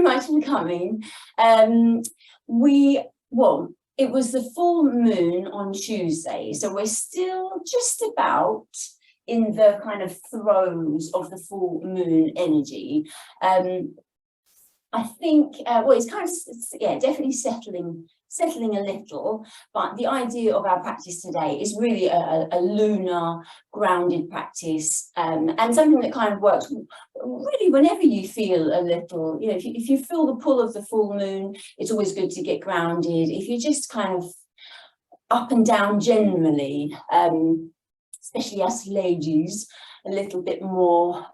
very much for coming. It was the full moon on Tuesday, so we're still just about in the kind of throes of the full moon energy. I think, it's kind of, definitely settling a little, but the idea of our practice today is really a lunar grounded practice, and something that kind of works really whenever you feel a little, if you feel the pull of the full moon, it's always good to get grounded. If you're just kind of up and down generally, especially us ladies, a little bit more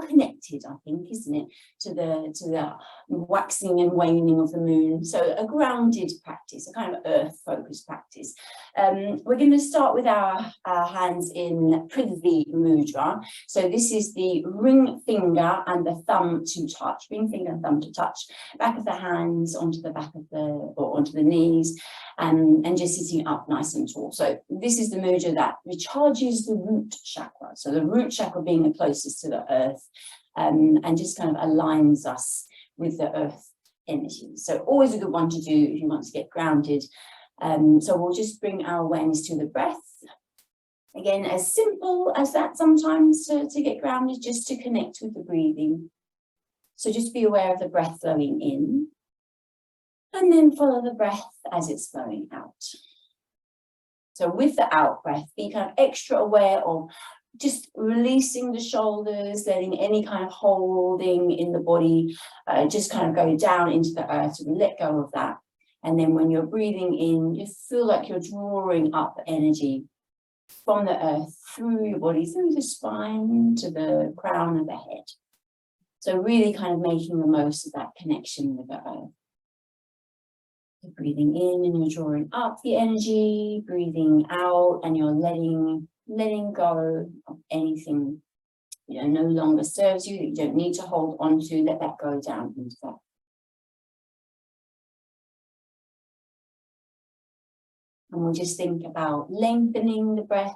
connected, I think, isn't it, to the waxing and waning of the moon. So a grounded practice, a kind of earth-focused practice. We're going to start with our hands in Prithvi Mudra. So this is the ring finger and the thumb to touch. Ring finger and thumb to touch. Back of the hands onto the back of onto the knees, and just sitting up nice and tall. So this is the mudra that recharges the root chakra. So the root chakra being the closest to the earth, and just kind of aligns us with the earth energy. So always a good one to do if you want to get grounded. So we'll just bring our awareness to the breath. Again, as simple as that sometimes to get grounded, just to connect with the breathing. So just be aware of the breath flowing in, and then follow the breath as it's flowing out. So with the out breath, be kind of extra aware of just releasing the shoulders, letting any kind of holding in the body just kind of go down into the earth. So let go of that. And then when you're breathing in, you feel like you're drawing up energy from the earth through your body, through the spine to the crown of the head. So really kind of making the most of that connection with the earth. So breathing in and you're drawing up the energy, breathing out and you're letting go of anything no longer serves you, that you don't need to hold on to. Let that go down into that. And we'll just think about lengthening the breath.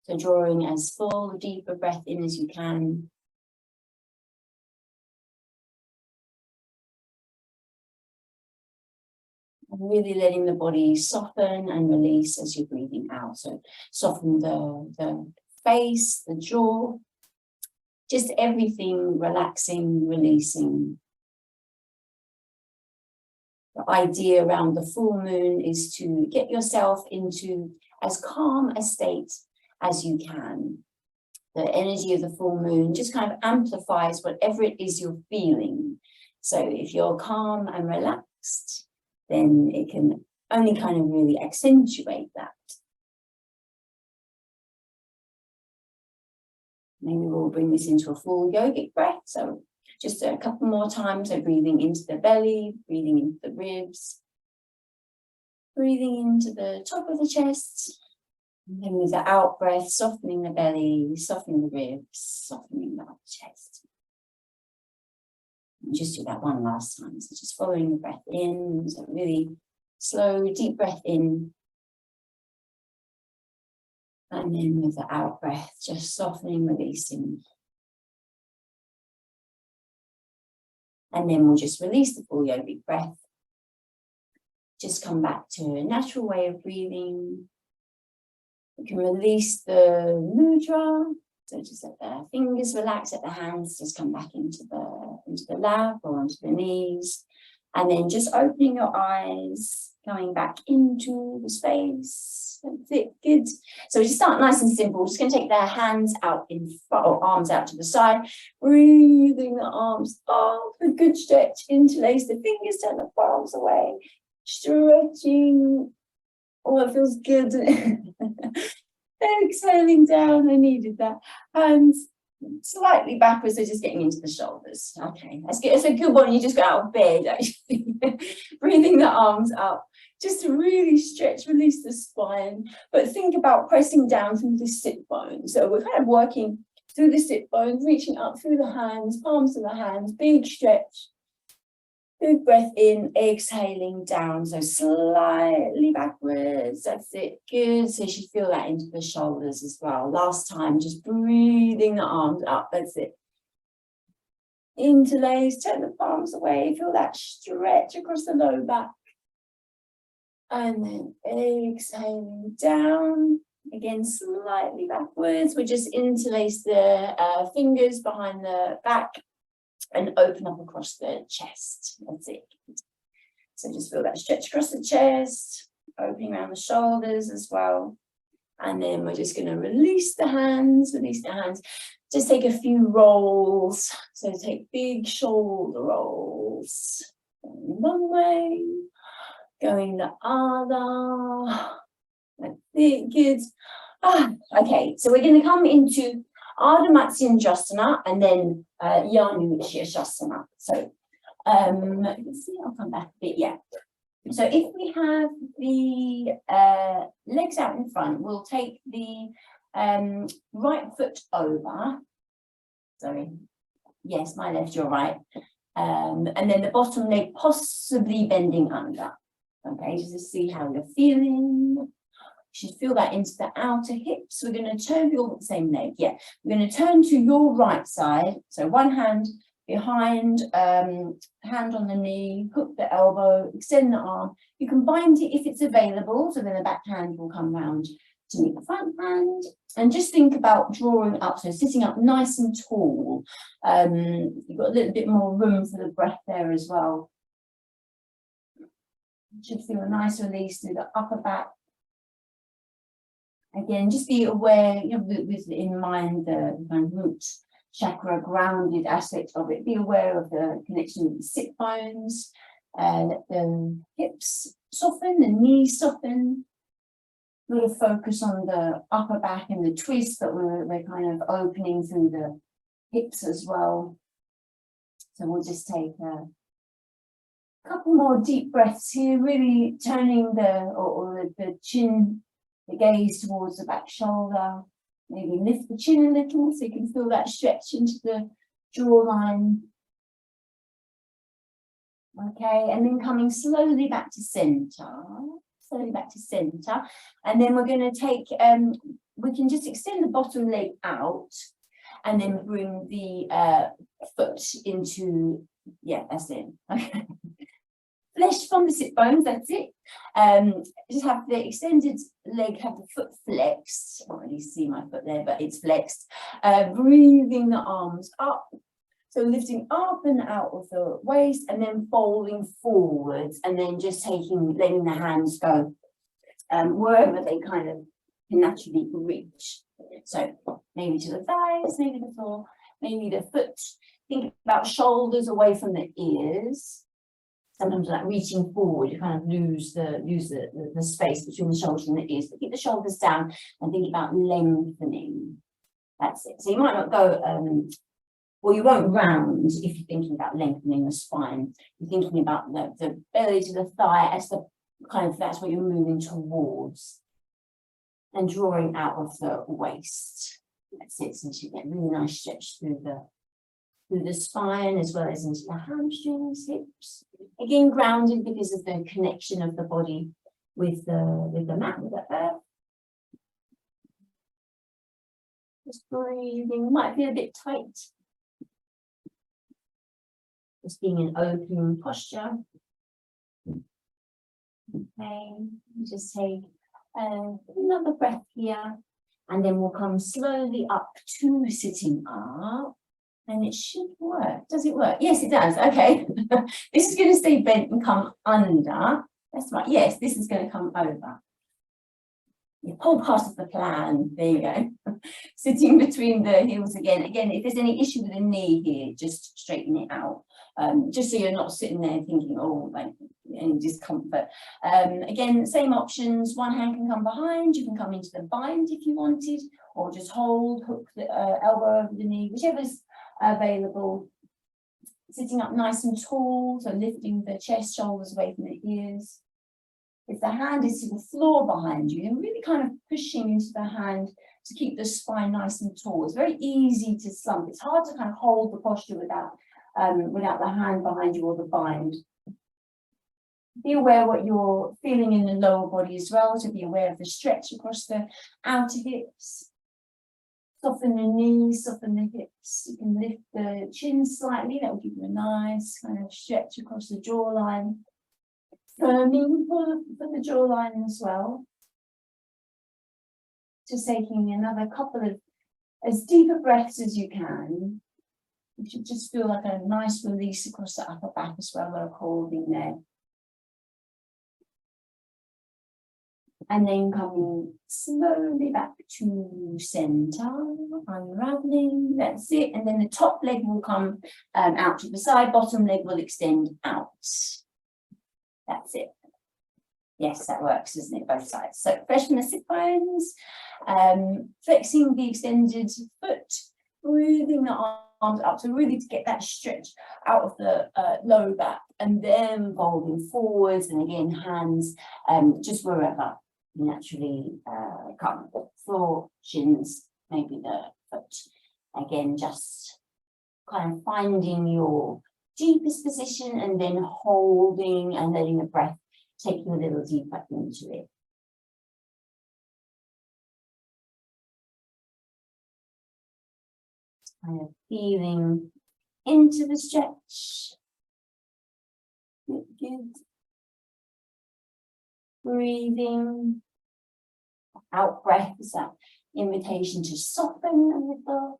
So drawing as full, deeper breath in as you can. And really letting the body soften and release as you're breathing out. So soften the face, the jaw, just everything relaxing, releasing. The idea around the full moon is to get yourself into as calm a state as you can. The energy of the full moon just kind of amplifies whatever it is you're feeling. So if you're calm and relaxed, then it can only kind of really accentuate that. Maybe we'll bring this into a full yogic breath. So just a couple more times. So breathing into the belly, breathing into the ribs, breathing into the top of the chest. And then with the out breath, softening the belly, softening the ribs, softening the upper chest. And just do that one last time. So just following the breath in. So really slow, deep breath in. And then with the out breath, just softening, releasing. And then we'll just release the full yogic breath. Just come back to a natural way of breathing. You can release the mudra. So just let the fingers relax, let the hands just come back into the lap or onto the knees. And then just opening your eyes, going back into the space. That's it, good. So we just start nice and simple. We're just going to take their hands out in front, or arms out to the side. Breathing the arms up, a good stretch. Interlace the fingers, turn the palms away. Stretching. Oh, it feels good. Exhaling down, I needed that. Hands slightly backwards, so just getting into the shoulders. Okay, that's good. It's a good one. You just got out of bed, actually. Breathing the arms up, just to really stretch, release the spine. But think about pressing down through the sit bone. So we're kind of working through the sit bones, reaching up through the hands, palms of the hands, big stretch. Big breath in, exhaling down, so slightly backwards. That's it, good. So you should feel that into the shoulders as well. Last time, just breathing the arms up, that's it. Interlace, turn the palms away, feel that stretch across the lower back. And then exhaling down, again slightly backwards. We just interlace the fingers behind the back and open up across the chest. That's it. So just feel that stretch across the chest, opening around the shoulders as well. And then we're just going to release the hands, Just take a few rolls. So take big shoulder rolls. Going one way, going the other. That's it, good. Okay, so we're going to come into Ardha Matsyendrasana and then Janu Shirshasana. So let's see, I'll come back a bit, yeah. So if we have the legs out in front, we'll take the right foot over. Sorry, yes, my left, your right. And then the bottom leg possibly bending under. Okay, just to see how you're feeling. You should feel that into the outer hips. We're going to turn your same leg. Yeah, we're going to turn to your right side. So one hand behind, hand on the knee, hook the elbow, extend the arm. You can bind it if it's available. So then the back hand will come round to meet the front hand. And just think about drawing up. So sitting up nice and tall. You've got a little bit more room for the breath there as well. You should feel a nice release through the upper back. Again, just be aware, you know, with in mind the root chakra grounded aspect of it. Be aware of the connection with the sit bones. Let the hips soften, the knees soften. Really focus on the upper back and the twist, but we're kind of opening through the hips as well. So we'll just take a couple more deep breaths here, really turning the chin, the gaze towards the back shoulder. Maybe lift the chin a little so you can feel that stretch into the jawline. Okay, and then coming slowly back to center. Slowly back to center. And then we're going to take, we can just extend the bottom leg out and then bring the foot into, yeah, that's it. Okay. Flesh from the sit bones, that's it. Just have the extended leg, have the foot flexed. I can't really see my foot there, but it's flexed. Breathing the arms up. So lifting up and out of the waist and then folding forwards and then just letting the hands go wherever they kind of can naturally reach. So maybe to the thighs, maybe the floor, maybe the foot. Think about shoulders away from the ears. Sometimes like reaching forward, you kind of lose the space between the shoulders and the ears. But keep the shoulders down and think about lengthening. That's it. So you might not go, well, you won't round if you're thinking about lengthening the spine. You're thinking about the belly to the thigh as the kind of, that's what you're moving towards. And drawing out of the waist. That's it. So you get a really nice stretch through the spine as well as into the hamstrings, hips. Again, grounded because of the connection of the body with the mat, with the earth. Just breathing, might feel a bit tight. Just being in open posture. Okay, just take another breath here, and then we'll come slowly up to sitting up. And it should work. Does it work? Yes, it does. Okay. This is going to stay bent and come under. That's right. Yes, this is going to come over. The whole part of the plan. There you go. Sitting between the heels again. Again, if there's any issue with the knee here, just straighten it out. Just so you're not sitting there thinking, oh, like any discomfort. Again, same options. One hand can come behind. You can come into the bind if you wanted, or just hold, hook the elbow over the knee, whichever's available. Sitting up nice and tall, so lifting the chest, shoulders away from the ears. If the hand is to the floor behind you, then really kind of pushing into the hand to keep the spine nice and tall. It's very easy to slump. It's hard to kind of hold the posture without the hand behind you or the bind. Be aware what you're feeling in the lower body as well, to be aware of the stretch across the outer hips. Soften the knees, soften the hips. You can lift the chin slightly. That will give you a nice kind of stretch across the jawline. Firming for the jawline as well. Just taking another couple of as deeper breaths as you can. You should just feel like a nice release across the upper back as well, like holding there. And then coming slowly back to center, unraveling, that's it. And then the top leg will come out to the side, bottom leg will extend out. That's it. Yes, that works, doesn't it? Both sides. So fresh from the sit bones, flexing the extended foot, breathing the arms up. So really to get that stretch out of the lower back, and then folding forwards, and again, hands just wherever you naturally come. Floor, shins, maybe the foot. Again, just kind of finding your deepest position and then holding and letting the breath take you a little deeper into it. Kind of feeling into the stretch. Good. Breathing. Out breath is that invitation to soften a little.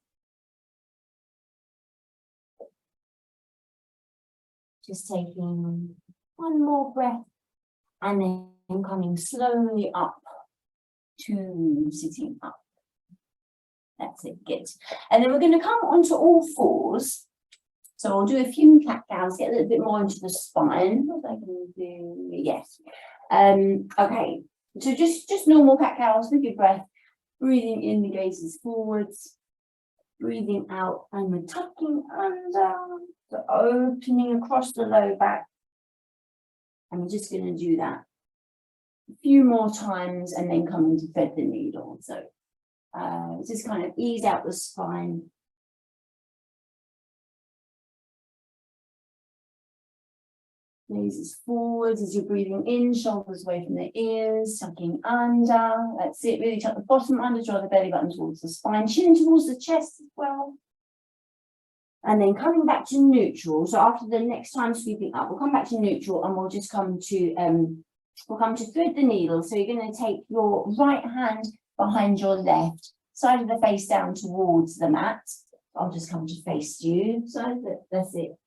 Just taking one more breath and then coming slowly up to sitting up. That's it, good. And then we're going to come onto all fours. So I'll do a few cat cows, get a little bit more into the spine. What was I going to do? Yes. Okay, so just normal cat cows with your breath. Breathing in, the gaze is forwards. Breathing out, and we're tucking under. So opening across the low back. And we're just going to do that a few more times and then coming to thread the needle. So just kind of ease out the spine. Gazes forwards as you're breathing in, shoulders away from the ears, tucking under. That's it, really tuck the bottom under, draw the belly button towards the spine, chin towards the chest as well. And then coming back to neutral. So after the next time sweeping up, we'll come back to neutral and we'll just come to thread the needle. So you're going to take your right hand behind your left, side of the face down towards the mat. I'll just come to face you. So that's it.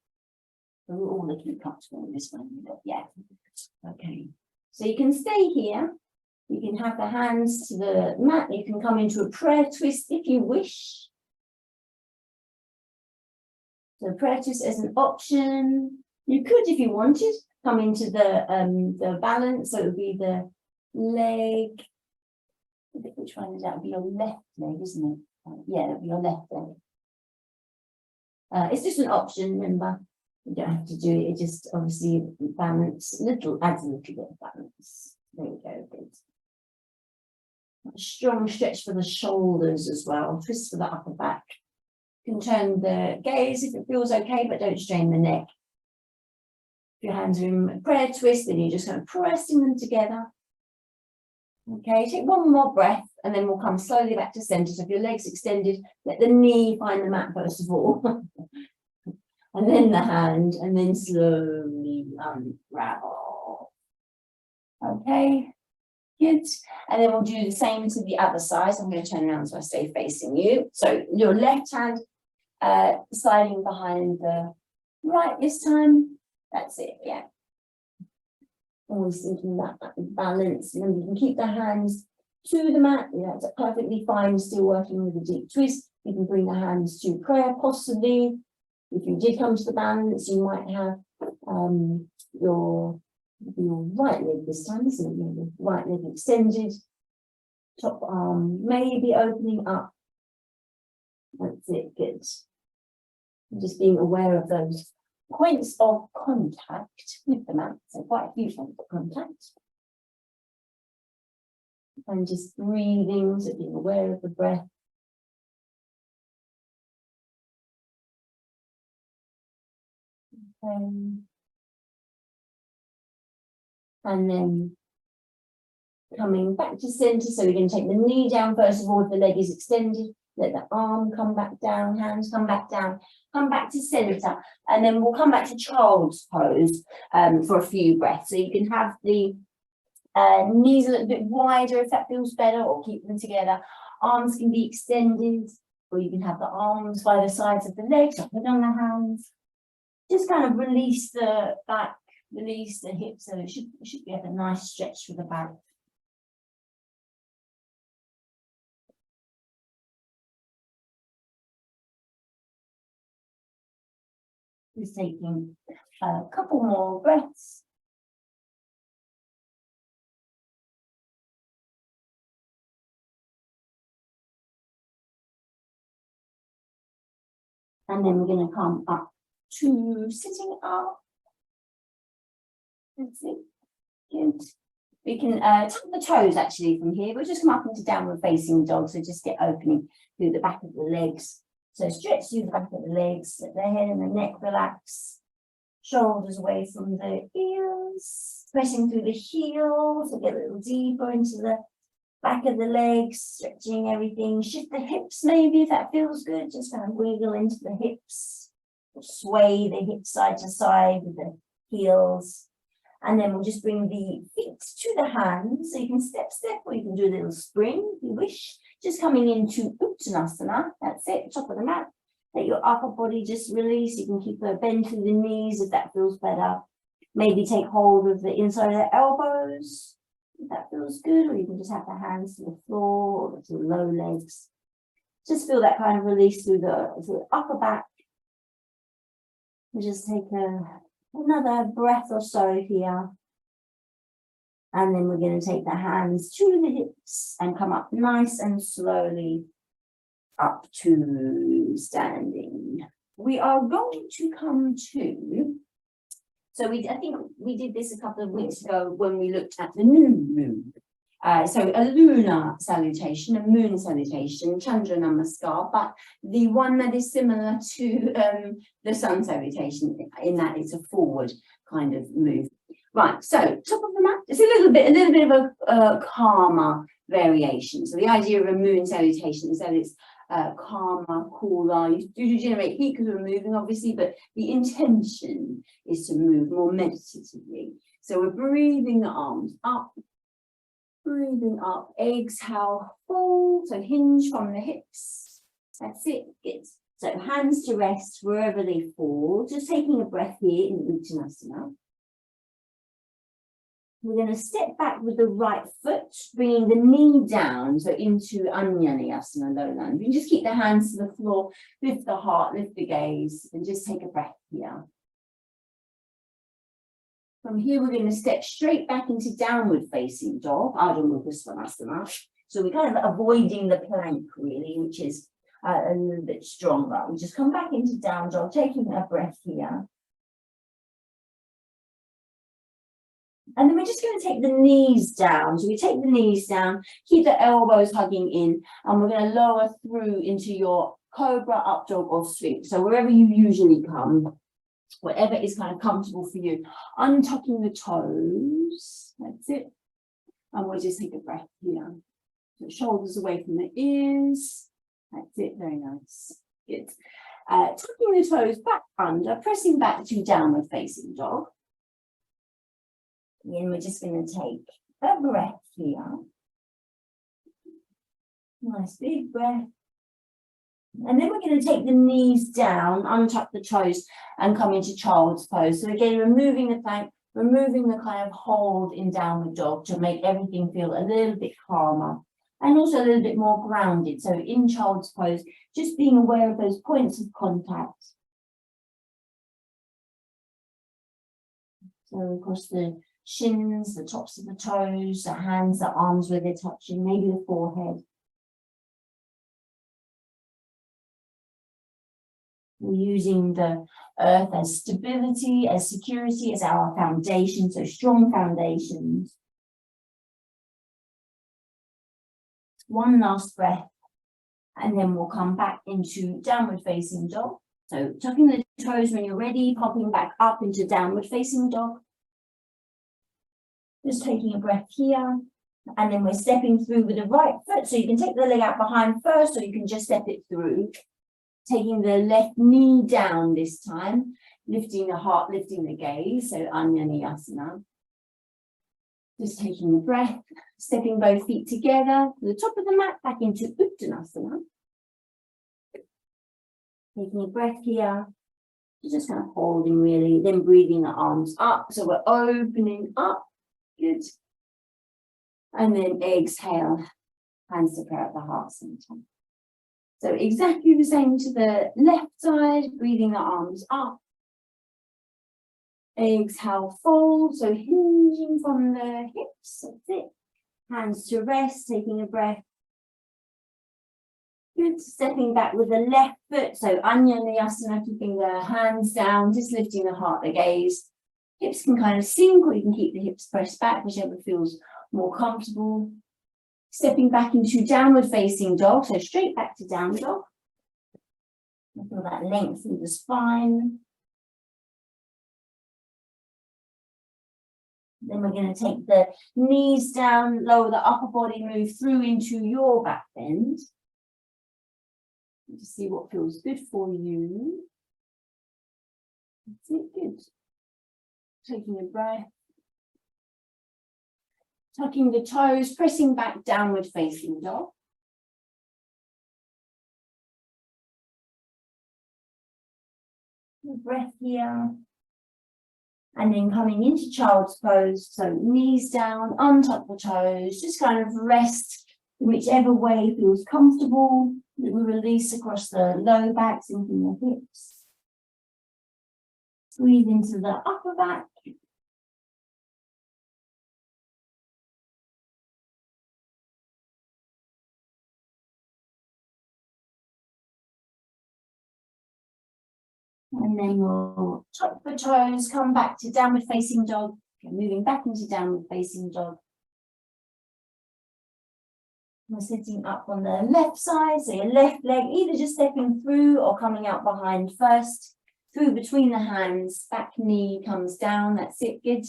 We're all looking comfortable in this one. Yeah. Okay. So you can stay here. You can have the hands to the mat. You can come into a prayer twist if you wish. So prayer twist as an option. You could, if you wanted, come into the balance. So it would be the leg. Which one is that? It would be your left leg, isn't it? Yeah, it would be your left leg. It's just an option, remember. You don't have to do it. It just obviously balance, adds a little bit of balance. There you go, good. A strong stretch for the shoulders as well. Twist for the upper back. You can turn the gaze if it feels okay, but don't strain the neck. If your hands are in prayer twist, then you're just kind of pressing them together. Okay, take one more breath and then we'll come slowly back to center. So if your legs extended, let the knee find the mat first of all. And then the hand, and then slowly unravel. Okay, good. And then we'll do the same to the other side. So I'm going to turn around so I stay facing you. So your left hand sliding behind the right this time. That's it, yeah. Always thinking that balance. And then you can keep the hands to the mat. Yeah, that's perfectly fine. Still working with a deep twist. You can bring the hands to prayer, possibly. If you did come to the balance, you might have your right leg this time, isn't it? Your right leg extended, top arm maybe opening up. That's it, good. Just being aware of those points of contact with the mat. So quite a few points of contact. And just breathing, so being aware of the breath. And then coming back to center. So we're going to take the knee down first of all if the leg is extended. Let the arm come back down, hands come back down, come back to center, and then we'll come back to child's pose for a few breaths. So you can have the knees a little bit wider if that feels better, or keep them together. Arms can be extended, or you can have the arms by the sides of the legs, or put on the hands. Just kind of release the back, release the hips, so it should be a nice stretch for the back. Just taking a couple more breaths. And then we're going to come up to sitting up. That's it. Good. We can tap the toes actually from here. We'll just come up into downward facing dog. So just get opening through the back of the legs. So stretch through the back of the legs, let the head and the neck relax. Shoulders away from the ears. Pressing through the heels. So get a little deeper into the back of the legs, stretching everything. Shift the hips maybe if that feels good. Just kind of wiggle into the hips. Sway the hips side to side with the heels. And then we'll just bring the feet to the hands. So you can step, or you can do a little spring if you wish. Just coming into Uttanasana. That's it, top of the mat. Let your upper body just release. You can keep a bend through the knees if that feels better. Maybe take hold of the inside of the elbows. That feels good, or you can just have the hands to the floor or to the low legs. Just feel that kind of release through the upper back. And just take another breath or so here. And then we're going to take the hands to the hips and come up nice and slowly up to standing. We are going to come to, so I think we did this a couple of weeks ago when we looked at the new moon. So a lunar salutation, a moon salutation, Chandra Namaskar, but the one that is similar to the sun salutation, in that it's a forward kind of move. Right, so top of the mat, it's a little bit of a calmer variation. So the idea of a moon salutation is that it's calmer, cooler. You do generate heat because we're moving, obviously, but the intention is to move more meditatively. So we're breathing the arms up. Breathing up, exhale, fold, so hinge from the hips. That's it. Good. So hands to rest wherever they fall. Just taking a breath here in Uttanasana. We're going to step back with the right foot, bringing the knee down, so into Anjaneyasana, low lunge. You can just keep the hands to the floor, lift the heart, lift the gaze, and just take a breath here. From here, we're going to step straight back into downward facing dog, Ardha Mukha Svanasana. So we're kind of avoiding the plank really, which is a little bit stronger. We just come back into down dog, taking a breath here. And then we're just going to take the knees down. So we take the knees down, keep the elbows hugging in, and we're going to lower through into your cobra, up dog, or sphinx. So wherever you usually come, whatever is kind of comfortable for you. Untucking the toes, that's it. And we'll just take a breath here. So shoulders away from the ears. That's it, very nice. Good. Tucking the toes back under, pressing back to downward facing dog. And we're just going to take a breath here. Nice big breath. And then we're going to take the knees down, untuck the toes, and come into child's pose. So again, removing the plank, removing the kind of hold in downward dog to make everything feel a little bit calmer and also a little bit more grounded. So in child's pose, just being aware of those points of contact. So across the shins, the tops of the toes, the hands, the arms where they're touching, maybe the forehead. We're using the earth as stability, as security, as our foundation, so strong foundations. One last breath, and then we'll come back into downward facing dog. So tucking the toes when you're ready, popping back up into downward facing dog. Just taking a breath here, And then we're stepping through with the right foot. So you can take the leg out behind first, or you can just step it through. Taking the left knee down this time, lifting the heart, lifting the gaze. So Anjaneyasana. Just taking a breath, stepping both feet together, to the top of the mat, back into Uttanasana. Taking a breath here, just kind of holding really, then breathing the arms up. So we're opening up, good. And then exhale, hands to prayer at the heart center. So exactly the same to the left side, breathing the arms up. Exhale, fold, so hinging from the hips, that's it. Hands to rest, taking a breath. Good, stepping back with the left foot, so Anjaneyasana, keeping the hands down, just lifting the heart, the gaze. Hips can kind of sink, or you can keep the hips pressed back, whichever feels more comfortable. Stepping back into downward facing dog, so straight back to down dog. Feel that length in the spine. Then we're going to take the knees down, lower the upper body, move through into your back bend. To see what feels good for you. That's it, good. Taking a breath. Tucking the toes, pressing back, downward facing dog. A breath here. And then coming into child's pose, so knees down, untuck the toes, just kind of rest in whichever way feels comfortable. We release across the low back, sinking the hips. Breathe into the upper back. And then we'll tuck the toes, come back to downward facing dog. Okay, moving back into downward facing dog. We're sitting up on the left side, so your left leg either just stepping through or coming out behind first. Through between the hands, back knee comes down, that's it, good.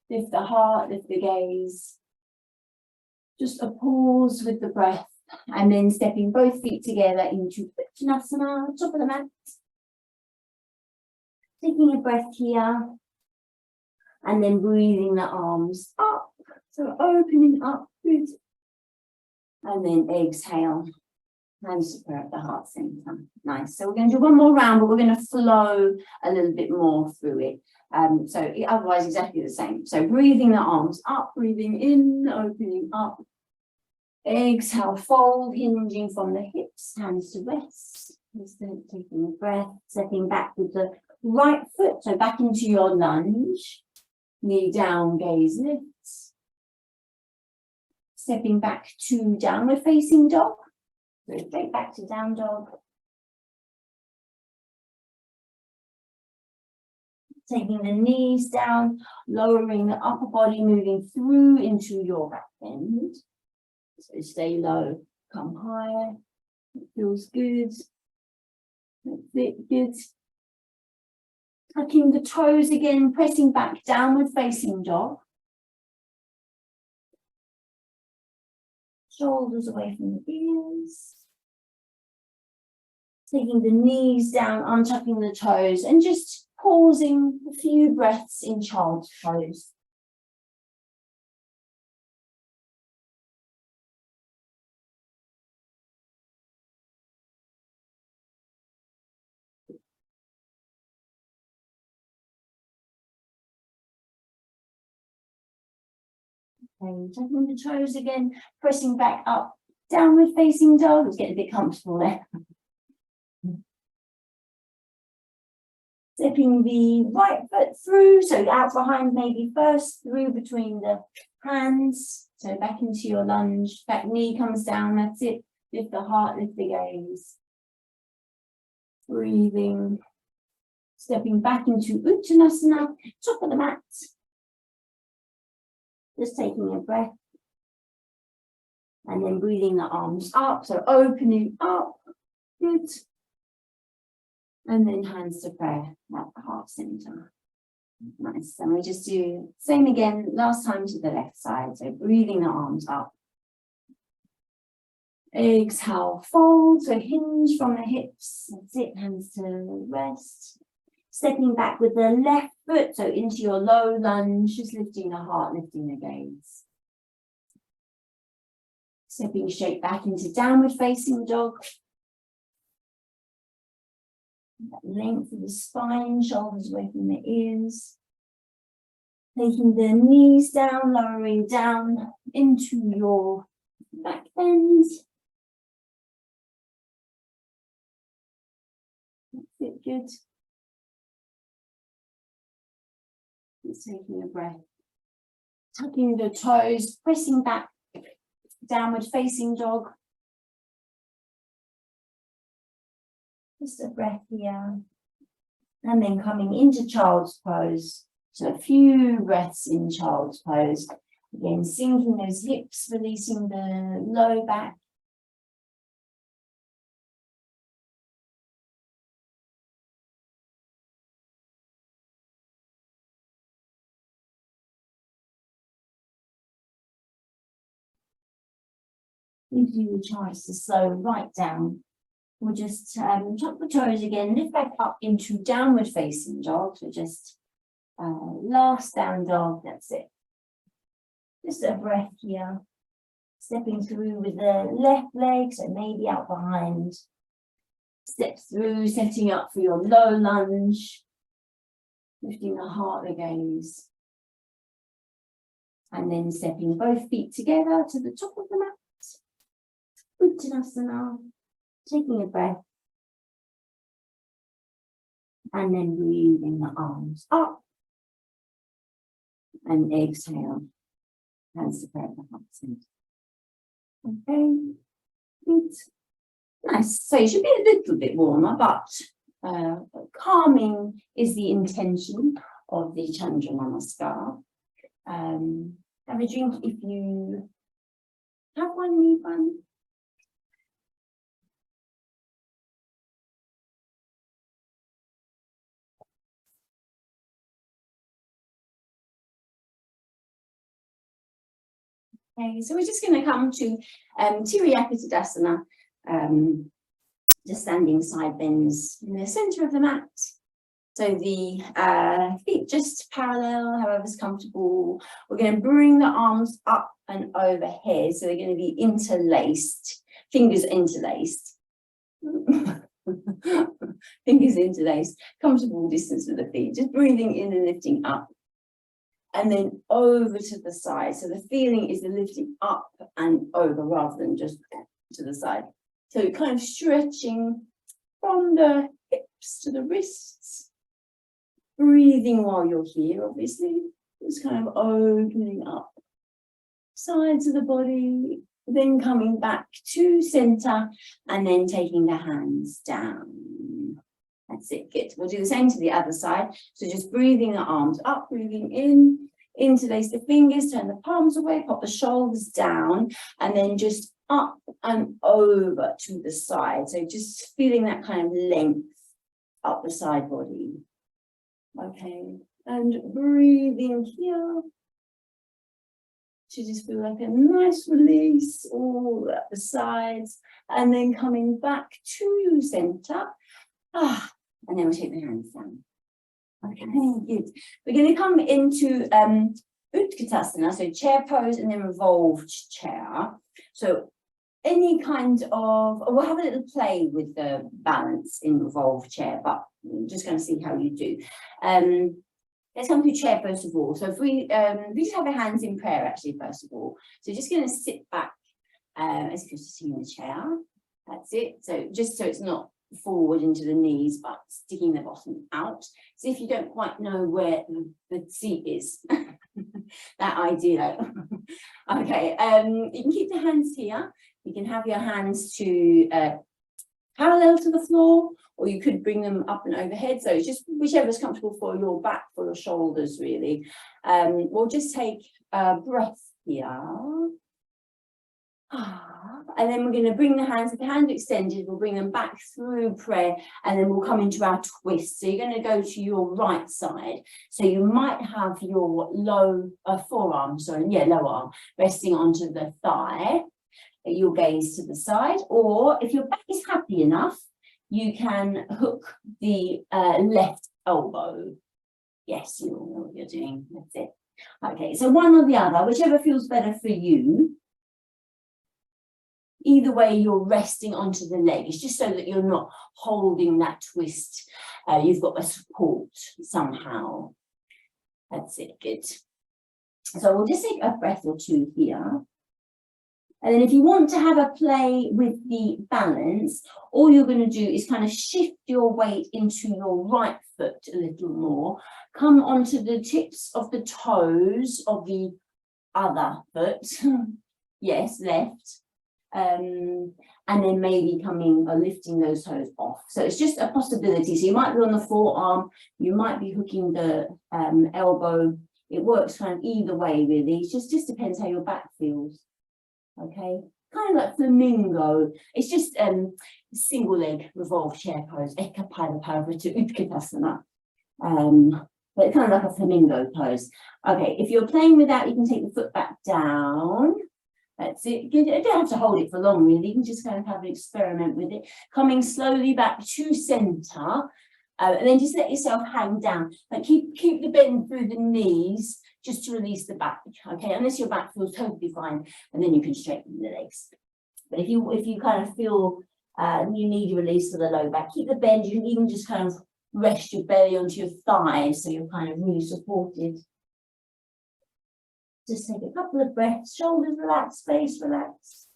Lift the heart, lift the gaze. Just a pause with the breath, and then stepping both feet together into Uttanasana, top of the mat. Taking a breath here, and then breathing the arms up, so opening up, good. And then exhale, hands to prayer at the heart center. Nice. So we're going to do one more round, but we're going to flow a little bit more through it. So otherwise exactly the same. So breathing the arms up, breathing in, opening up. Exhale, fold, hinging from the hips, hands to rest. Just taking a breath, stepping back with the right foot, so back into your lunge. Knee down, gaze lifts. Stepping back to downward facing dog. So straight back to down dog. Taking the knees down, lowering the upper body, moving through into your back bend. So stay low, come higher. It feels good. That's it, good. Tucking the toes again, pressing back, downward facing dog. Shoulders away from the ears. Taking the knees down, untucking the toes, and just pausing a few breaths in child's pose. Okay, tucking the toes again, pressing back up, downward facing dog. Let's get a bit comfortable there. Stepping the right foot through, so out behind maybe first, through between the hands. So back into your lunge, back knee comes down, that's it. Lift the heart, lift the gaze. Breathing. Stepping back into Uttanasana, top of the mat. Just taking a breath. And then breathing the arms up, so opening up. Good. And then hands to prayer at the heart center. Nice. And we just do same again, last time to the left side. So breathing the arms up. Exhale, fold, so hinge from the hips. That's it, hands to rest. Stepping back with the left foot, so into your low lunge, just lifting the heart, lifting the gaze. Stepping straight back into downward facing dog. That length of the spine, shoulders away from the ears. Taking the knees down, lowering down into your back bend. That's it, good. Just taking a breath. Tucking the toes, pressing back, downward facing dog. Just a breath here. And then coming into child's pose. So a few breaths in child's pose. Again, sinking those hips, releasing the low back. Gives you a chance to slow right down. We'll just tuck the toes again, lift back up into downward facing dog. So just last down dog, that's it. Just a breath here. Stepping through with the left leg, so maybe out behind. Step through, setting up for your low lunge. Lifting the heart, the gaze. And then stepping both feet together to the top of the mat. Uttanasana. Taking a breath. And then breathing the arms up. And exhale. Hands to prayer, the heart center. Okay. Good. Nice. So you should be a little bit warmer, but calming is the intention of the Chandra Namaskar. Have a drink if you have one, need one. Okay, so we're just going to come to Tiriyapitadasana, just standing side bends in the center of the mat. So the feet just parallel, however's comfortable. We're going to bring the arms up and overhead, so they're going to be interlaced, fingers interlaced. Fingers interlaced, comfortable distance with the feet, just breathing in and lifting up. And then over to the side. So the feeling is the lifting up and over rather than just to the side. So kind of stretching from the hips to the wrists. Breathing while you're here, obviously. Just kind of opening up sides of the body. Then coming back to center and then taking the hands down. That's it, good. We'll do the same to the other side. So just breathing the arms up, breathing in, interlace the fingers, turn the palms away, pop the shoulders down, and then just up and over to the side. So just feeling that kind of length up the side body. Okay, and breathing here. To just feel like a nice release all at the sides, and then coming back to center. And then we'll take the hands down. Okay, good. We're going to come into Utkatasana, so chair pose and then revolved chair. So any kind of, we'll have a little play with the balance in revolved chair, but I'm just going to see how you do. Let's come to chair first of all. So if we just have our hands in prayer actually first of all. So just going to sit back as if you're sitting in a chair. That's it. So just so it's not forward into the knees, but sticking the bottom out. So if you don't quite know where the seat is, that idea. Okay, you can keep the hands here. You can have your hands to parallel to the floor, or you could bring them up and overhead. So it's just whichever is comfortable for your back, for your shoulders, really. We'll just take a breath here. And then we're going to bring the hands, if the hands are extended, we'll bring them back through prayer, and then we'll come into our twist. So you're going to go to your right side. So you might have your lower arm resting onto the thigh. You'll gaze to the side, or if your back is happy enough, you can hook the left elbow. Yes, you all know what you're doing. That's it. Okay, so one or the other, whichever feels better for you. Either way, you're resting onto the leg. It's just so that you're not holding that twist. You've got a support somehow. That's it, good. So we'll just take a breath or two here. And then if you want to have a play with the balance, all you're going to do is kind of shift your weight into your right foot a little more. Come onto the tips of the toes of the other foot. Yes, left. And then maybe coming or lifting those toes off. So it's just a possibility. So you might be on the forearm, you might be hooking the elbow. It works kind of either way, really. It just depends how your back feels. Okay, kind of like flamingo. It's just single leg revolved chair pose. Eka Pada Parvata Utkatasana. But it's kind of like a flamingo pose. Okay, if you're playing with that, you can take the foot back down. That's it. You don't have to hold it for long, really. You can just kind of have an experiment with it. Coming slowly back to center, and then just let yourself hang down. But keep the bend through the knees, just to release the back. Okay, unless your back feels totally fine, and then you can straighten the legs. But if you kind of feel you need a release for the low back, keep the bend. You can even just kind of rest your belly onto your thighs, so you're kind of really supported. Just take a couple of breaths, shoulders relax, face relax.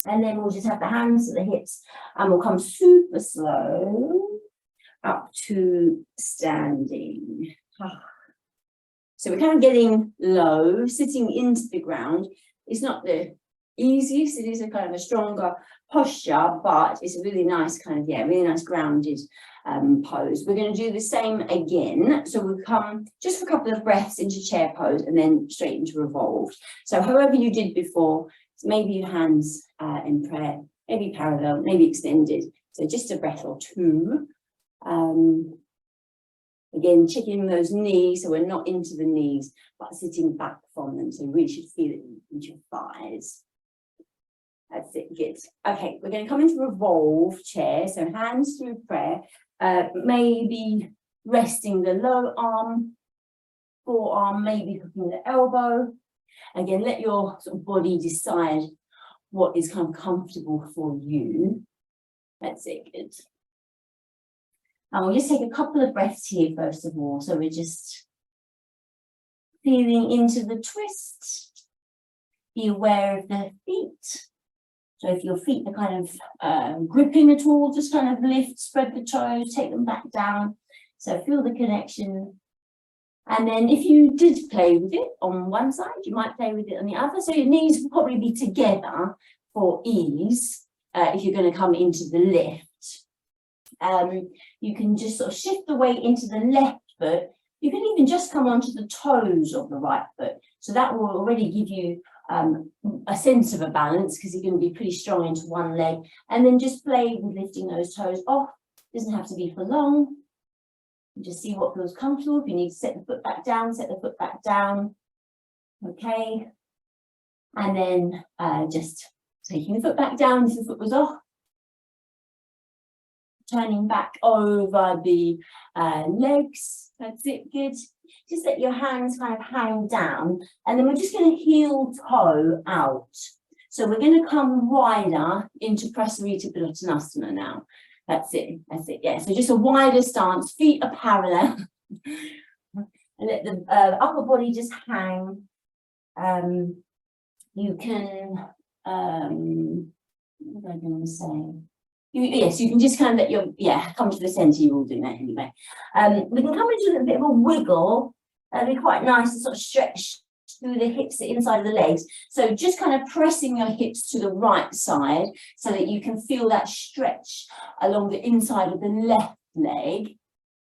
And then we'll just have the hands to the hips, and we'll come super slow up to standing. So we're kind of getting low, sitting into the ground. It's not the easiest, it is a kind of a stronger posture, but it's a really nice kind of, really nice grounded pose. We're going to do the same again. So we'll come just for a couple of breaths into chair pose and then straight into revolved. So however you did before, maybe your hands in prayer, maybe parallel, maybe extended. So just a breath or two. Again, checking those knees, so we're not into the knees, but sitting back from them. So you really should feel it into your thighs. That's it, good. Okay, we're going to come into revolve chair. So hands through prayer, maybe resting the low arm, forearm, maybe hooking the elbow. Again, let your sort of body decide what is kind of comfortable for you. That's it, good. And we'll just take a couple of breaths here, first of all. So we're just feeling into the twist. Be aware of the feet. So if your feet are kind of gripping at all, just kind of lift, spread the toes, take them back down. So feel the connection. And then if you did play with it on one side, you might play with it on the other. So your knees will probably be together for ease if you're going to come into the lift. You can just sort of shift the weight into the left foot. You can even just come onto the toes of the right foot. So that will already give you a sense of a balance, because you're going to be pretty strong into one leg. And then just play with lifting those toes off. Doesn't have to be for long. Just see what feels comfortable. If you need to set the foot back down, set the foot back down. Okay. And then just taking the foot back down if the foot was off. Turning back over the legs. That's it, good. Just let your hands kind of hang down. And then we're just going to heel toe out. So we're going to come wider into Prasarita Uttanasana now. That's it, yeah. So just a wider stance, feet are parallel. And let the upper body just hang. You can, what was I going to say? Yes, you can just kind of let your, come to the centre. You will do that anyway. We can come into a bit of a wiggle. That'd be quite nice to sort of stretch through the hips, the inside of the legs. So just kind of pressing your hips to the right side so that you can feel that stretch along the inside of the left leg.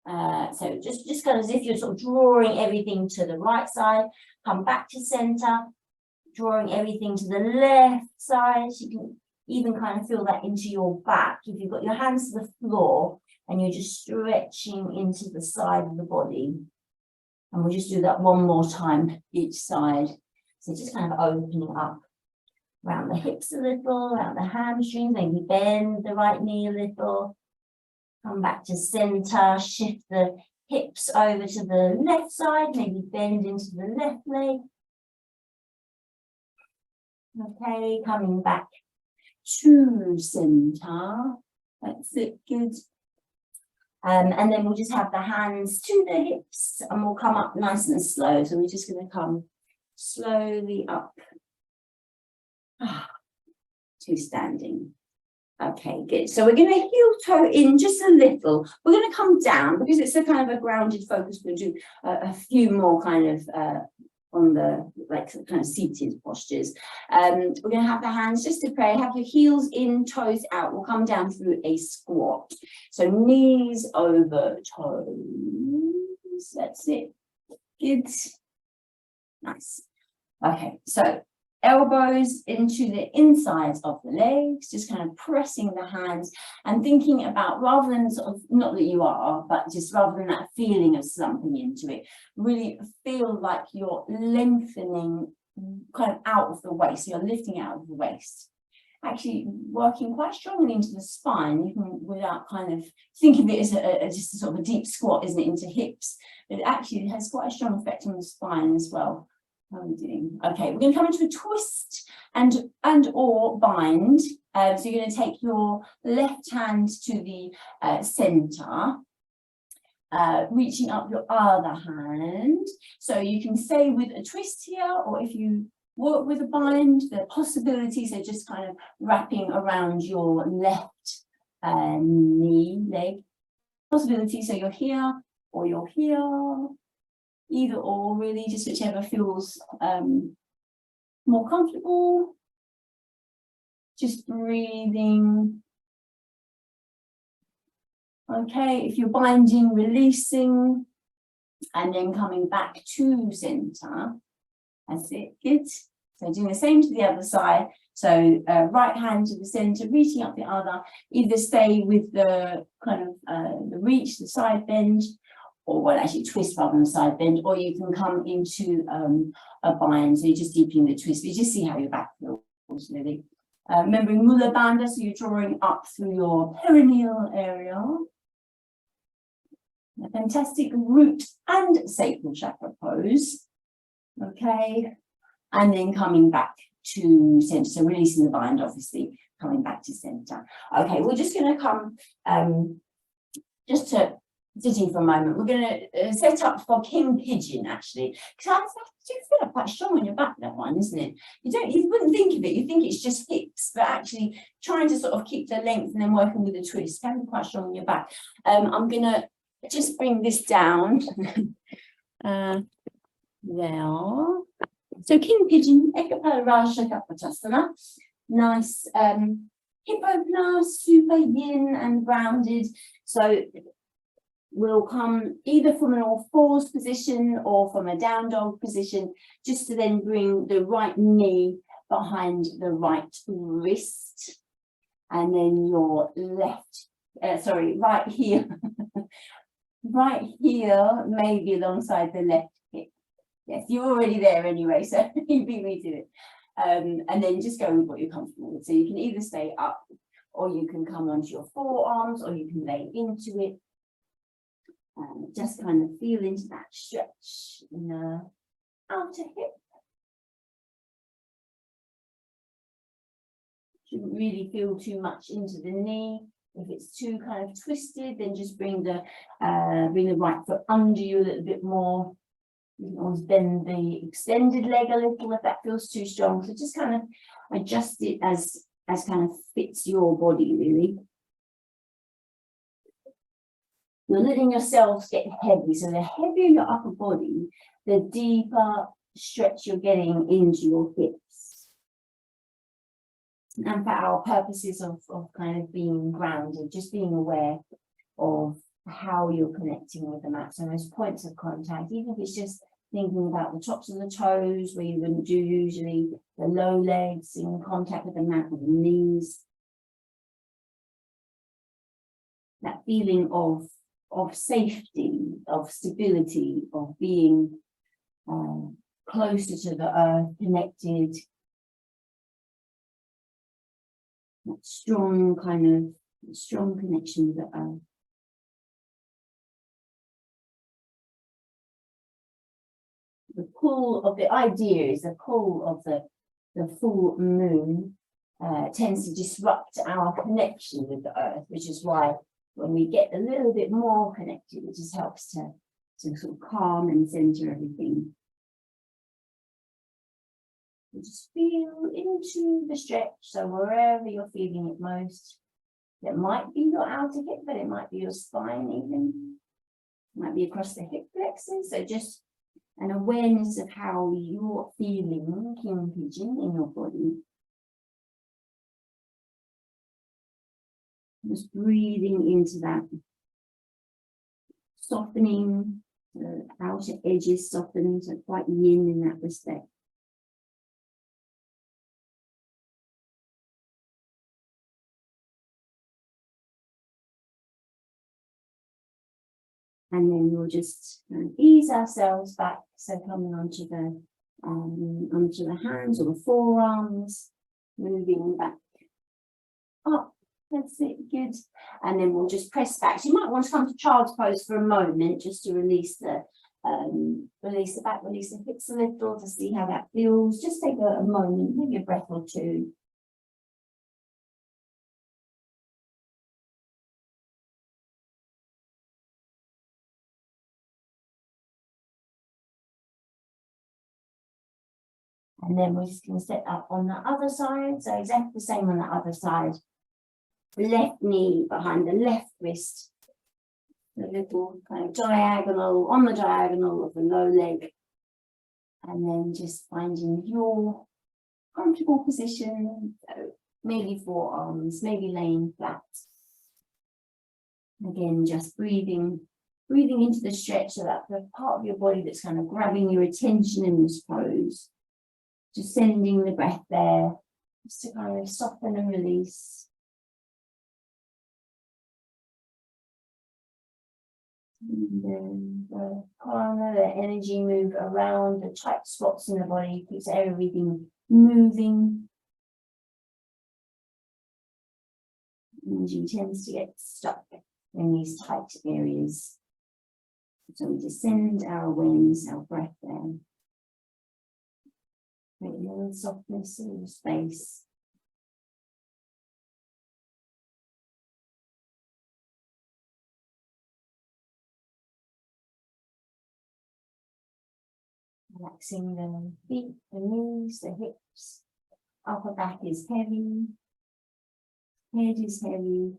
So just kind of as if you're sort of drawing everything to the right side, come back to center, drawing everything to the left side. So you can even kind of feel that into your back. If you've got your hands to the floor and you're just stretching into the side of the body. And we'll just do that one more time each side. So just kind of opening up around the hips a little, around the hamstrings, maybe bend the right knee a little. Come back to center, shift the hips over to the left side, maybe bend into the left leg. Okay, coming back to center. That's it, good. And then we'll just have the hands to the hips and we'll come up nice and slow. So we're just going to come slowly up to standing. Okay, good. So we're going to heel toe in just a little. We're going to come down because it's a kind of a grounded focus. We'll do a few more kind of on the like kind of seated postures. We're going to have the hands just to pray. Have your heels in, toes out. We'll come down through a squat. So knees over toes. That's it. Good. Nice. Okay, so elbows into the insides of the legs, just kind of pressing the hands and thinking about, rather than sort of, not that you are, but just rather than that feeling of slumping into it, really feel like you're lengthening kind of out of the waist. You're lifting out of the waist. Actually working quite strongly into the spine, even without kind of think of it as just a sort of a deep squat, isn't it, into hips, but it actually has quite a strong effect on the spine as well. How are we doing? Okay, we're going to come into a twist and or bind. So you're going to take your left hand to the center, reaching up your other hand. So you can stay with a twist here, or if you work with a bind, the possibilities are just kind of wrapping around your left knee, leg. Possibility, so you're here or you're here. Either or, really, just whichever feels more comfortable. Just breathing. Okay, if you're binding, releasing, and then coming back to center. That's it, good. So doing the same to the other side. So right hand to the center, reaching up the other. Either stay with the kind of the reach, the side bend, or well, actually twist rather than side bend, or you can come into a bind, so you're just deepening the twist, but you just see how your back feels, really. Remembering Mula Bandha, so you're drawing up through your perineal area. A fantastic root and sacral chakra pose. Okay, and then coming back to center, so releasing the bind, obviously, coming back to center. Okay, we're just going to come just to sitting for a moment. We're going to set up for King Pigeon, actually, because I do feel quite strong on your back, that one, isn't it? You wouldn't think of it. You think it's just hips, but actually trying to sort of keep the length and then working with the twist can be quite strong on your back. I'm going to just bring this down. There. So King Pigeon, Ekapala Raja Kapotasana. Nice hip opener, super yin and grounded. So we'll come either from an all fours position or from a down dog position, just to then bring the right knee behind the right wrist, and then your right heel, right heel maybe alongside the left hip. Yes, you're already there anyway, so you beat me to it. And then just go with what you're comfortable with. So you can either stay up, or you can come onto your forearms, or you can lay into it. Just kind of feel into that stretch in the outer hip. Shouldn't really feel too much into the knee. If it's too kind of twisted, then just bring the right foot under you a little bit more. You can always bend the extended leg a little if that feels too strong. So just kind of adjust it as kind of fits your body, really. You're letting yourselves get heavy. So the heavier your upper body, the deeper stretch you're getting into your hips. And for our purposes of kind of being grounded, just being aware of how you're connecting with the mat. So those points of contact, even if it's just thinking about the tops of the toes, where you wouldn't do usually, the low legs in contact with the mat, with the knees. That feeling of safety, of stability, of being closer to the earth, connected. That strong connection with the earth. The pull of the idea is the pull of the full moon tends to disrupt our connection with the earth, which is why when we get a little bit more connected, it just helps to sort of calm and center everything. You just feel into the stretch, so wherever you're feeling it most. It might be your outer hip, but it might be your spine even. It might be across the hip flexors, so just an awareness of how you're feeling King Pigeon in your body. Just breathing into that, softening, the outer edges soften, so quite yin in that respect. And then we'll just ease ourselves back, so coming onto the hands or the forearms, moving back up. That's it, good. And then we'll just press back. So you might want to come to child's pose for a moment, just to release the back, release the hips a little, to see how that feels. Just take a moment, maybe a breath or two. And then we're just going to set up on the other side. So exactly the same on the other side. Left knee behind the left wrist. A little kind of diagonal, on the diagonal of the low leg. And then just finding your comfortable position. So maybe forearms, maybe laying flat. Again, just breathing into the stretch, so that the part of your body that's kind of grabbing your attention in this pose. Just sending the breath there, just to kind of soften and release. And then the prana, the energy move around the tight spots in the body, keeps everything moving. Energy tends to get stuck in these tight areas. So we just send our awareness, our breath there. Create a little softness in the space. Relaxing the feet, the knees, the hips. Upper back is heavy. Head is heavy.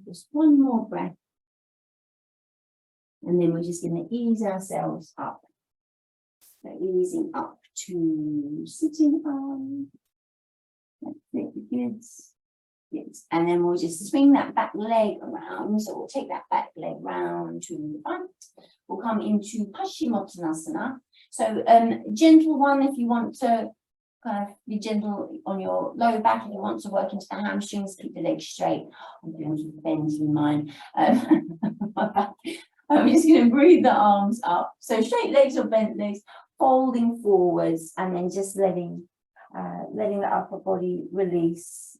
Just one more breath. And then we're just going to ease ourselves up. So easing up to sitting on. That's it, good. Good. And then we'll just swing that back leg around. So we'll take that back leg round to the front. We'll come into Paschimottanasana. So gentle one if you want to kind of be gentle on your lower back. If you want to work into the hamstrings, keep the legs straight. I'm doing some bends in mine. I'm just going to breathe the arms up. So straight legs or bent legs, folding forwards, and then just letting the upper body release.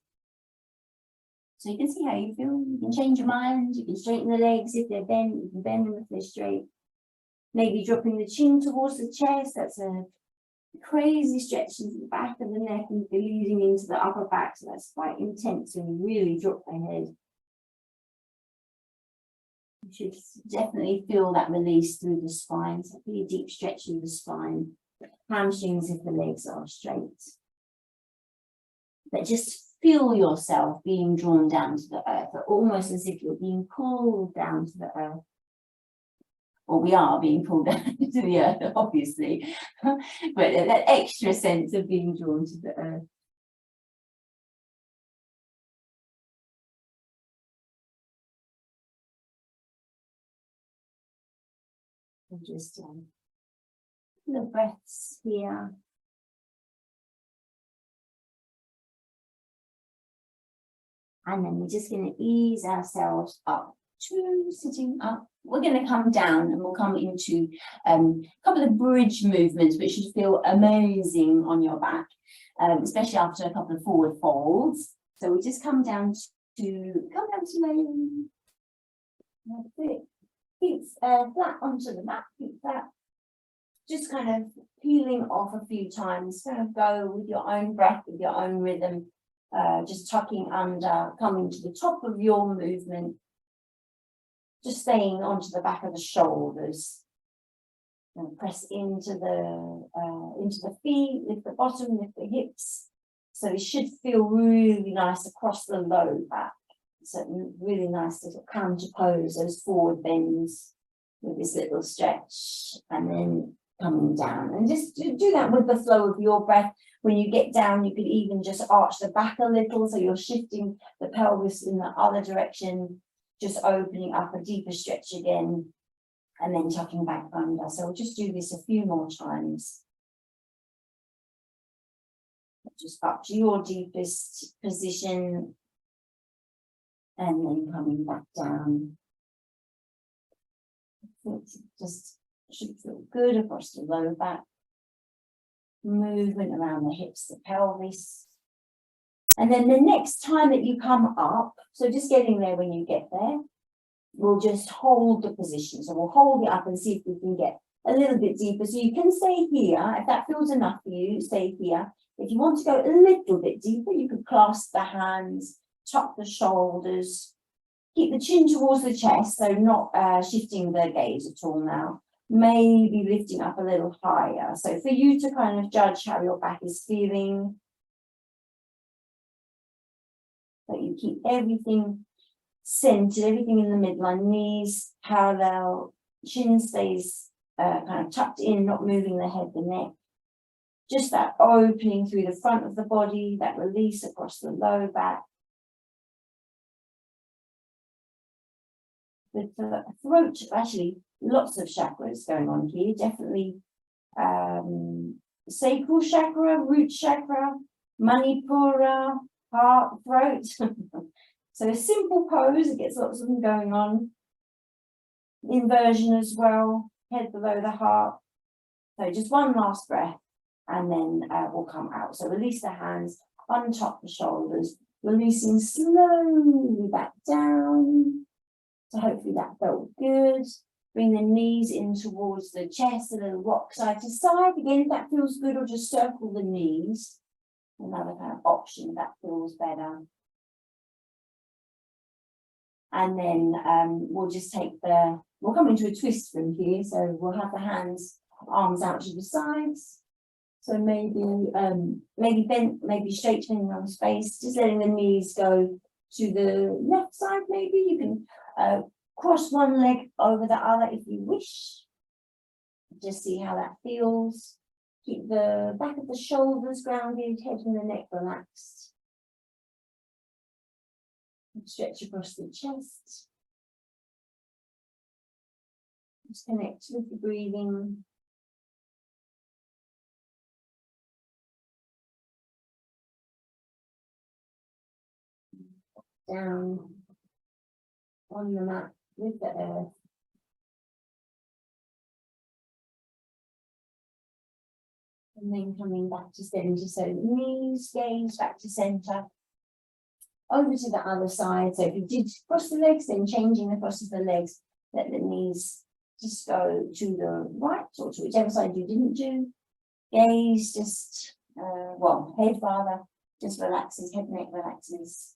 So you can see how you feel. You can change your mind. You can straighten the legs if they're bent. You can bend them if they're straight. Maybe dropping the chin towards the chest. That's a crazy stretch into the back of the neck and leading into the upper back. So that's quite intense when you really drop the head. You should definitely feel that release through the spine. So really deep stretch through the spine. Hamstrings if the legs are straight. But just feel yourself being drawn down to the earth, almost as if you're being pulled down to the earth. Well, we are being pulled down to the earth, obviously, but that extra sense of being drawn to the earth. And just the breaths here. And then we're just going to ease ourselves up to sitting up. We're going to come down and we'll come into a couple of bridge movements, which should feel amazing on your back, especially after a couple of forward folds. So we just come down to laying. That's it. Feet flat onto the mat, feet flat. Just kind of peeling off a few times. Kind of go with your own breath, with your own rhythm. Just tucking under, coming to the top of your movement, just staying onto the back of the shoulders, and press into the feet, lift the bottom, lift the hips. So it should feel really nice across the low back. So really nice little counter pose, those forward bends with this little stretch, and then coming down. And just do that with the flow of your breath. When you get down, you could even just arch the back a little, so you're shifting the pelvis in the other direction, just opening up a deeper stretch again, and then tucking back under. So we'll just do this a few more times. Just up to your deepest position, and then coming back down. Just should feel good across the lower back. Movement around the hips, the pelvis. And then the next time that you come up, so just getting there when you get there, we'll just hold the position. So we'll hold it up and see if we can get a little bit deeper. So you can stay here. If that feels enough for you, stay here. If you want to go a little bit deeper, you could clasp the hands, tuck the shoulders, keep the chin towards the chest, so not shifting the gaze at all now. Maybe lifting up a little higher. So for you to kind of judge how your back is feeling. But you keep everything centered, everything in the midline, knees parallel, chin stays kind of tucked in, not moving the head, the neck. Just that opening through the front of the body, that release across the low back. With the throat, actually, lots of chakras going on here. Definitely sacral chakra, root chakra, manipura, heart, throat. So a simple pose, it gets lots of them going on. Inversion as well, head below the heart. So just one last breath, and then we'll come out. So release the hands, untop the shoulders, releasing slowly back down. So hopefully that felt good. Bring the knees in towards the chest, a little rock side to side. Again, if that feels good, or just circle the knees. Another kind of option if that feels better. And then we'll just we'll come into a twist from here. So we'll have the hands, arms out to the sides. So maybe bent, maybe straight depending on space, just letting the knees go to the left side, maybe. You can cross one leg over the other if you wish. Just see how that feels. Keep the back of the shoulders grounded, head and the neck relaxed. Stretch across the chest. Just connect with the breathing. Down on the mat with the earth. And then coming back to center. So knees, gaze back to center. Over to the other side. So if you did cross the legs, then changing the cross of the legs, let the knees just go to the right or to whichever side you didn't do. Gaze just, head rather, just relaxes, head, neck relaxes.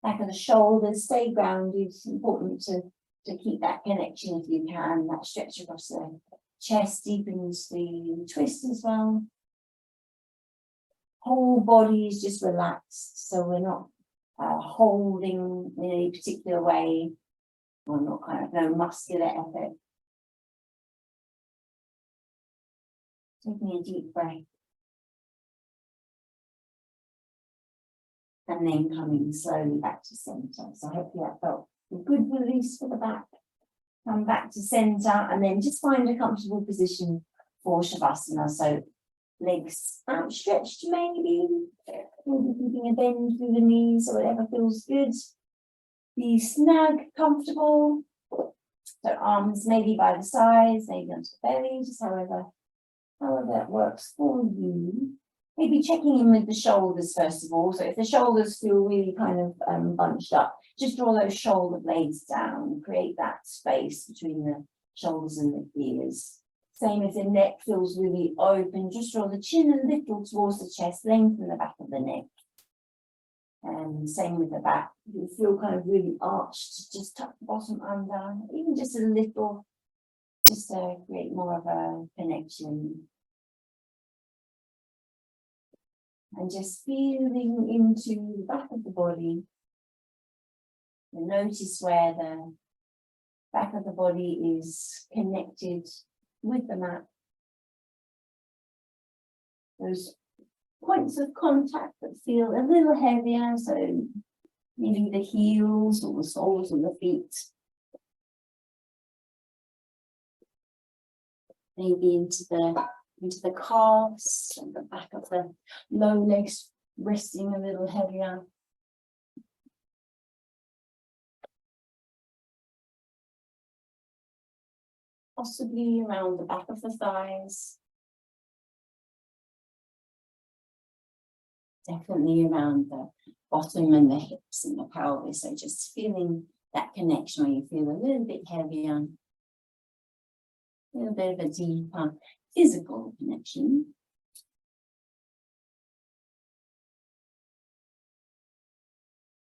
Back of the shoulders, stay grounded. It's important to keep that connection if you can. That stretch across the chest deepens the twist as well. Whole body is just relaxed, so we're not holding in any particular way. or not kind of no muscular effort. Taking a deep breath. And then coming slowly back to centre. So hopefully that felt a good release for the back. Come back to centre and then just find a comfortable position for Shavasana. So legs outstretched maybe keeping a bend through the knees or whatever feels good. Be snug, comfortable. So arms maybe by the sides, maybe onto the belly, just however that works for you. Maybe checking in with the shoulders first of all. So if the shoulders feel really kind of bunched up, just draw those shoulder blades down, create that space between the shoulders and the ears. Same if the neck feels really open, just draw the chin a little towards the chest, lengthen the back of the neck. And same with the back. If you feel kind of really arched, just tuck the bottom under, even just a little, just to create more of a connection. And just feeling into the back of the body. And notice where the back of the body is connected with the mat. Those points of contact that feel a little heavier, so maybe the heels or the soles of the feet. Maybe into the calves and the back of the low legs resting a little heavier. Possibly around the back of the thighs. Definitely around the bottom and the hips and the pelvis. So just feeling that connection where you feel a little bit heavier, a little bit of a deeper physical connection.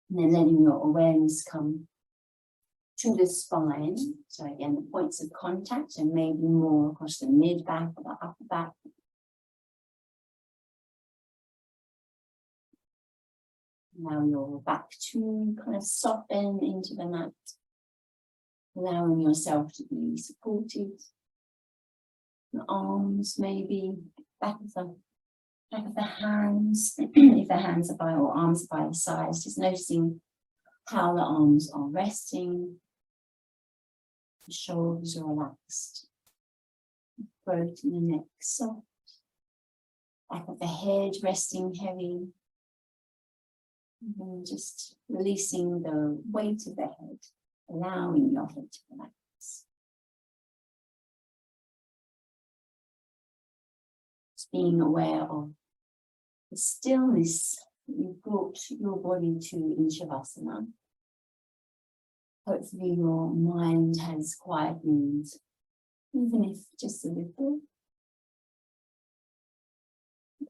And then letting your awareness come to the spine. So again, the points of contact and maybe more across the mid back or the upper back. Allow your back to kind of soften into the mat, allowing yourself to be supported. The arms maybe back of the hands, if the hands are by or arms are by the sides, just noticing how the arms are resting, the shoulders are relaxed, throat and the neck soft, back of the head resting heavy. And then just releasing the weight of the head, allowing your head to relax. Just being aware of the stillness that you've brought your body to in Shavasana. Hopefully your mind has quietened, even if just a little.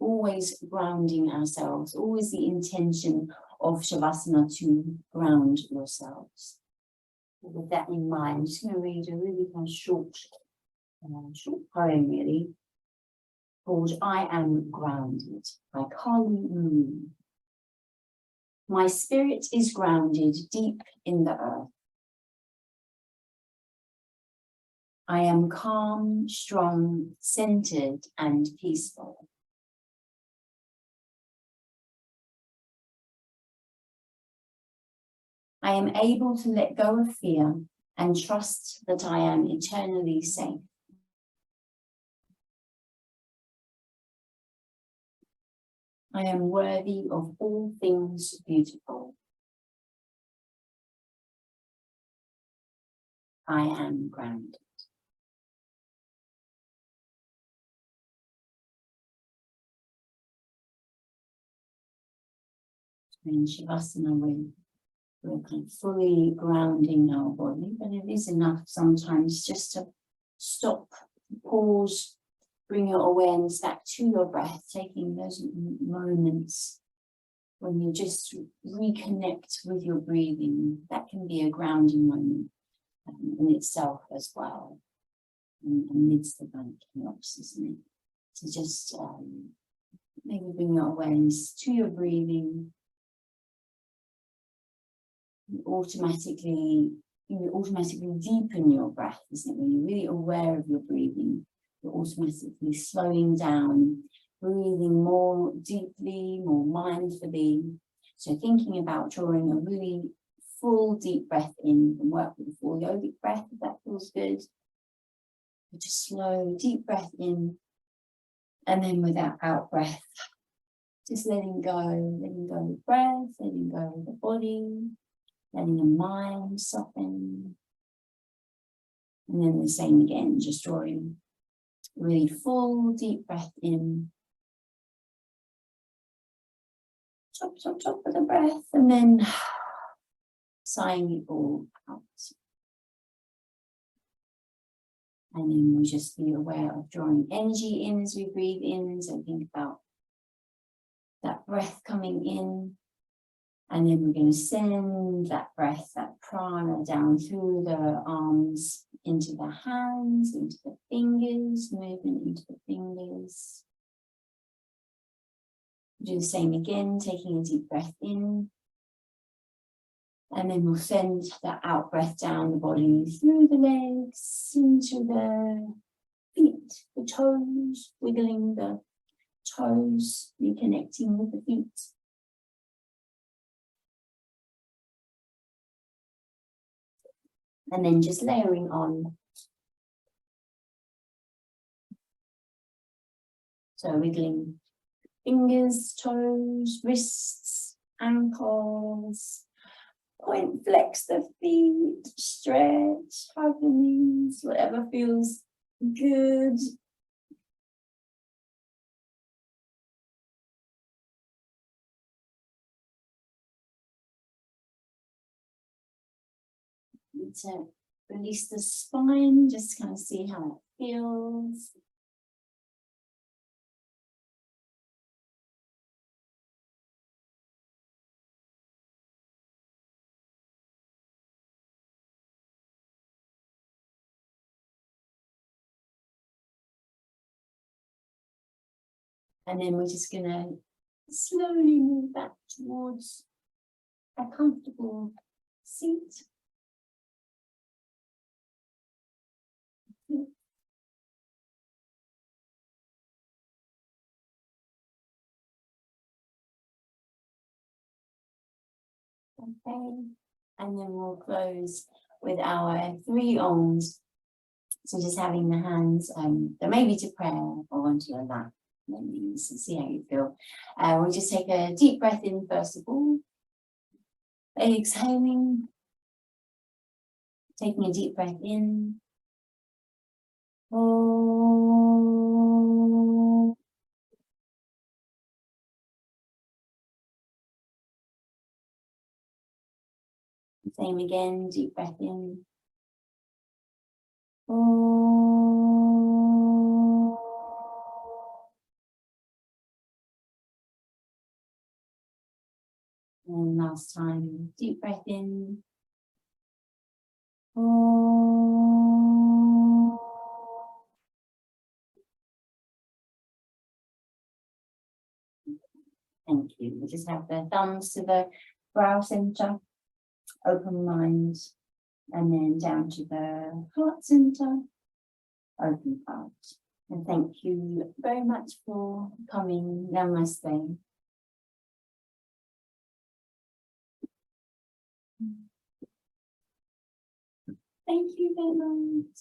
Always grounding ourselves, always the intention of Shavasana to ground yourselves. With that in mind, I'm just going to read a really kind of short poem really, called I Am Grounded by Moon. My spirit is grounded deep in the earth. I am calm, strong, centered, and peaceful. I am able to let go of fear and trust that I am eternally safe. I am worthy of all things beautiful. I am grounded. In Shavasana, we're kind of fully grounding our body, but it is enough sometimes just to stop, pause, bring your awareness back to your breath, taking those moments when you just reconnect with your breathing. That can be a grounding moment in itself as well, amidst the chaos, isn't it? So just maybe bring your awareness to your breathing. Automatically you automatically deepen your breath, isn't it? When you're really aware of your breathing, you're automatically slowing down, breathing more deeply, more mindfully. So thinking about drawing a really full deep breath in, and work with a full yogic breath if that feels good. But just slow, deep breath in, and then with that out breath, just letting go of the breath, letting go of the body, letting the mind soften. And then the same again, just drawing really full deep breath in. Top of the breath, and then sighing it all out. And then we'll just be aware of drawing energy in as we breathe in. So think about that breath coming in. And then we're going to send that breath, that prana, down through the arms, into the hands, into the fingers, movement into the fingers. Do the same again, taking a deep breath in. And then we'll send that out breath down the body, through the legs, into the feet, the toes, wiggling the toes, reconnecting with the feet. And then just layering on. So wiggling fingers, toes, wrists, ankles. Point, flex the feet, stretch, hug the knees, whatever feels good. And to release the spine, just kind of see how it feels. And then we're just going to slowly move back towards a comfortable seat. Okay, and then we'll close with our 3 Oms. So just having the hands, they're maybe to prayer or onto your lap. Maybe see how you feel. We'll just take a deep breath in first of all. Exhaling. Taking a deep breath in. Oh. Same again, deep breath in. Oh. And last time, deep breath in. Oh. Thank you. We just have the thumbs to the brow center, open mind, and then down to the heart center, open heart. And thank you very much for coming. Namaste. Thank you very much.